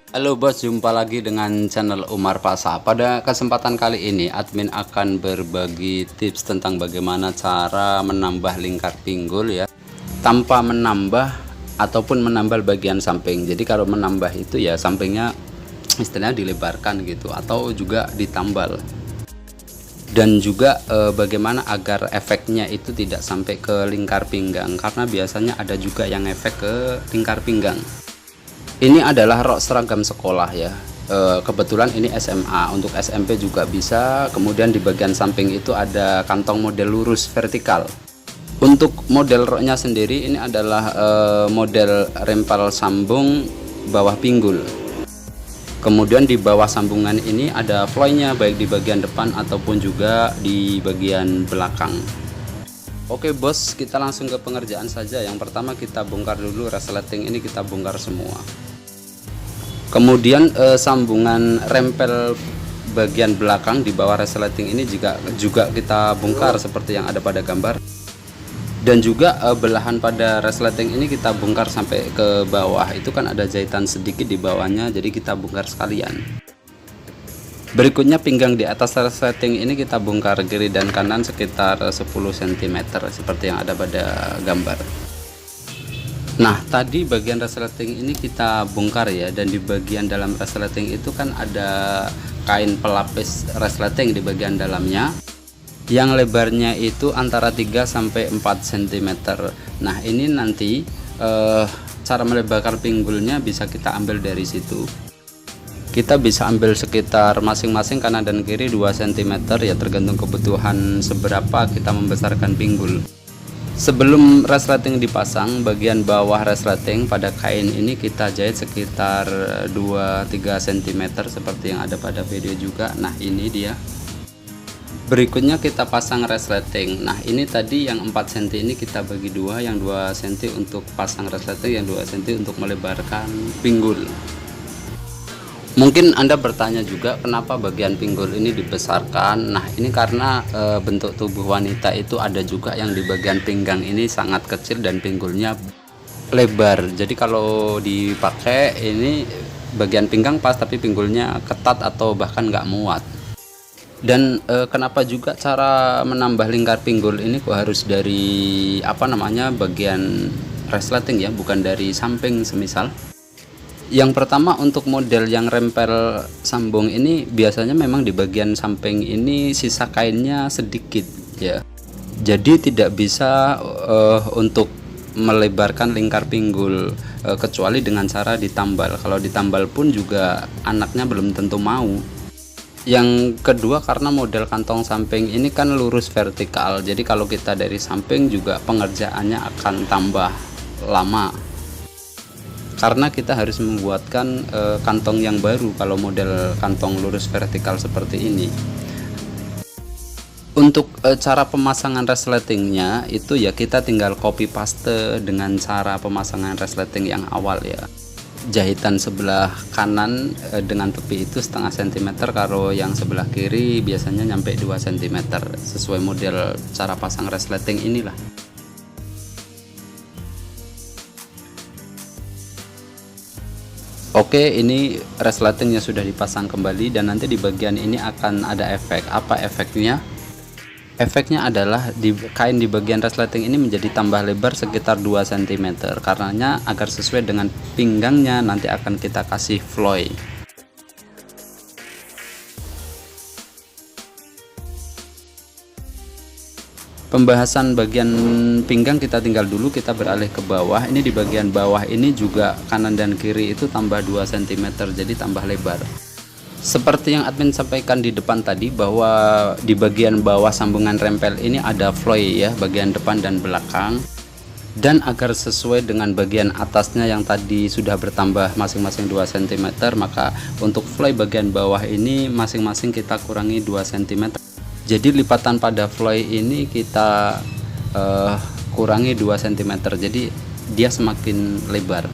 Halo bos, jumpa lagi dengan channel Umar Pasa. Pada kesempatan kali ini admin akan berbagi tips tentang bagaimana cara menambah lingkar pinggul ya, tanpa menambah ataupun menambal bagian samping. Jadi kalau menambah itu ya sampingnya istilahnya dilebarkan gitu, atau juga ditambal. Dan juga bagaimana agar efeknya itu tidak sampai ke lingkar pinggang, karena biasanya ada juga yang efek ke lingkar pinggang. Ini adalah rok seragam sekolah ya. Kebetulan ini SMA, untuk SMP juga bisa. Kemudian di bagian samping itu ada kantong model lurus vertikal. Untuk model roknya sendiri ini adalah model rempel sambung bawah pinggul. Kemudian di bawah sambungan ini ada floynya, baik di bagian depan ataupun juga di bagian belakang. Oke bos, kita langsung ke pengerjaan saja. Yang pertama kita bongkar dulu resleting ini, kita bongkar semua. Kemudian sambungan rempel bagian belakang di bawah resleting ini juga kita bongkar seperti yang ada pada gambar. Dan juga belahan pada resleting ini kita bongkar sampai ke bawah. Itu kan ada jahitan sedikit di bawahnya, jadi kita bongkar sekalian. Berikutnya pinggang di atas resleting ini kita bongkar kiri dan kanan sekitar 10 cm seperti yang ada pada gambar. Nah, tadi bagian resleting ini kita bongkar ya, dan di bagian dalam resleting itu kan ada kain pelapis resleting di bagian dalamnya yang lebarnya itu antara 3 sampai 4 cm. Nah, ini nanti cara melebarkan pinggulnya bisa kita ambil dari situ. Kita bisa ambil sekitar masing-masing kanan dan kiri 2 cm ya, tergantung kebutuhan seberapa kita membesarkan pinggul. Sebelum resleting dipasang, bagian bawah resleting pada kain ini kita jahit sekitar 2-3 cm seperti yang ada pada video juga. Nah, ini dia. Berikutnya kita pasang resleting. Nah, ini tadi yang 4 cm ini kita bagi dua, yang 2 cm untuk pasang resleting, yang 2 cm untuk melebarkan pinggul. Mungkin Anda bertanya juga kenapa bagian pinggul ini dibesarkan. Nah, ini karena bentuk tubuh wanita itu ada juga yang di bagian pinggang ini sangat kecil dan pinggulnya lebar. Jadi kalau dipakai ini bagian pinggang pas, tapi pinggulnya ketat atau bahkan nggak muat. Dan kenapa juga cara menambah lingkar pinggul ini kok harus dari bagian resleting ya, bukan dari samping semisal. Yang pertama, untuk model yang rempel sambung ini biasanya memang di bagian samping ini sisa kainnya sedikit ya, jadi tidak bisa untuk melebarkan lingkar pinggul kecuali dengan cara ditambal. Kalau ditambal pun juga anaknya belum tentu mau. Yang kedua, karena model kantong samping ini kan lurus vertikal, jadi kalau kita dari samping juga pengerjaannya akan tambah lama, karena kita harus membuatkan kantong yang baru kalau model kantong lurus vertikal seperti ini. Untuk cara pemasangan resletingnya itu ya kita tinggal copy paste dengan cara pemasangan resleting yang awal ya. Jahitan sebelah kanan dengan tepi itu setengah cm, kalau yang sebelah kiri biasanya nyampe 2 cm, sesuai model cara pasang resleting inilah. Oke, ini resletingnya sudah dipasang kembali, dan nanti di bagian ini akan ada efek. Apa efeknya? Efeknya adalah kain di bagian resleting ini menjadi tambah lebar sekitar 2 cm. Karenanya agar sesuai dengan pinggangnya nanti akan kita kasih floy. Pembahasan bagian pinggang kita tinggal dulu, kita beralih ke bawah. Ini di bagian bawah ini juga kanan dan kiri itu tambah 2 cm, jadi tambah lebar. Seperti yang admin sampaikan di depan tadi, bahwa di bagian bawah sambungan rempel ini ada floy ya, bagian depan dan belakang. Dan agar sesuai dengan bagian atasnya yang tadi sudah bertambah masing-masing 2 cm, maka untuk floy bagian bawah ini masing-masing kita kurangi 2 cm. Jadi lipatan pada floy ini kita kurangi 2 cm, jadi dia semakin lebar.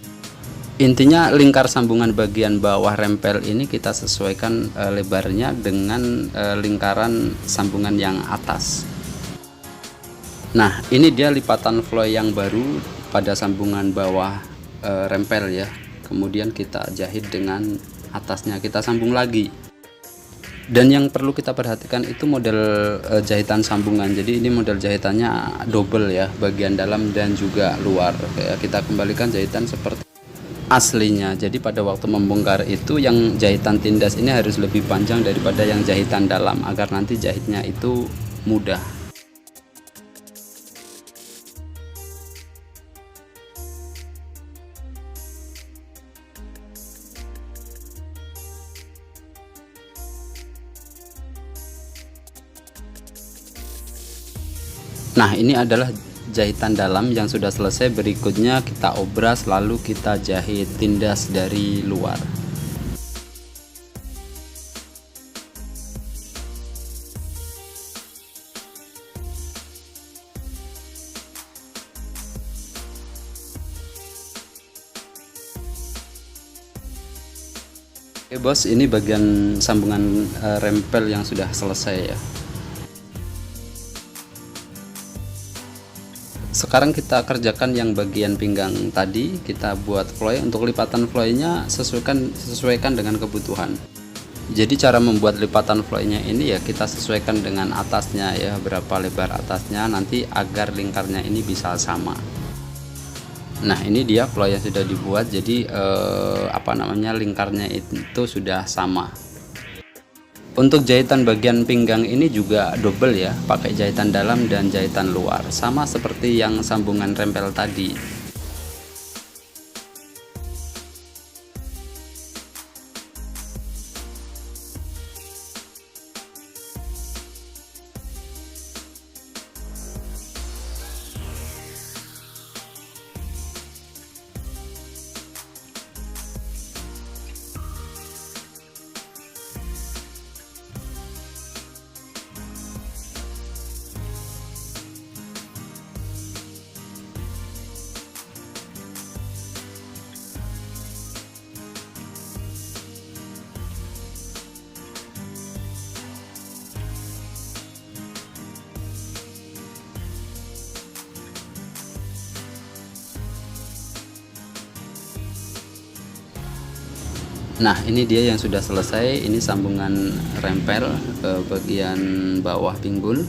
Intinya lingkar sambungan bagian bawah rempel ini kita sesuaikan lebarnya dengan lingkaran sambungan yang atas. Nah, ini dia lipatan floy yang baru pada sambungan bawah rempel ya. kemudian kita jahit dengan atasnya, kita sambung lagi. Dan yang perlu kita perhatikan itu model jahitan sambungan. Jadi ini model jahitannya double ya, bagian dalam dan juga luar. Kita kembalikan jahitan seperti aslinya. Jadi pada waktu membongkar itu yang jahitan tindas ini harus lebih panjang daripada yang jahitan dalam, agar nanti jahitnya itu mudah. Nah, ini adalah jahitan dalam yang sudah selesai. Berikutnya kita obras lalu kita jahit tindas dari luar. Oke bos, ini bagian sambungan rempel yang sudah selesai ya. Sekarang kita kerjakan yang bagian pinggang tadi. Kita buat floy. Untuk lipatan floynya sesuaikan dengan kebutuhan. Jadi cara membuat lipatan floynya ini ya kita sesuaikan dengan atasnya ya, berapa lebar atasnya nanti agar lingkarnya ini bisa sama. Nah, ini dia floy yang sudah dibuat. Jadi lingkarnya itu sudah sama. Untuk jahitan bagian pinggang ini juga double ya, pakai jahitan dalam dan jahitan luar, sama seperti yang sambungan rempel tadi. Nah, ini dia yang sudah selesai. Ini sambungan rempel ke bagian bawah pinggul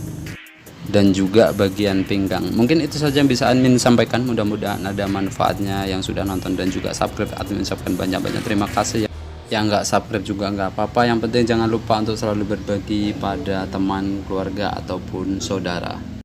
dan juga bagian pinggang. Mungkin itu saja yang bisa admin sampaikan. Mudah-mudahan ada manfaatnya. Yang sudah nonton dan juga subscribe, admin ucapkan banyak-banyak terima kasih. Yang nggak subscribe juga nggak apa-apa. Yang penting jangan lupa untuk selalu berbagi pada teman, keluarga ataupun saudara.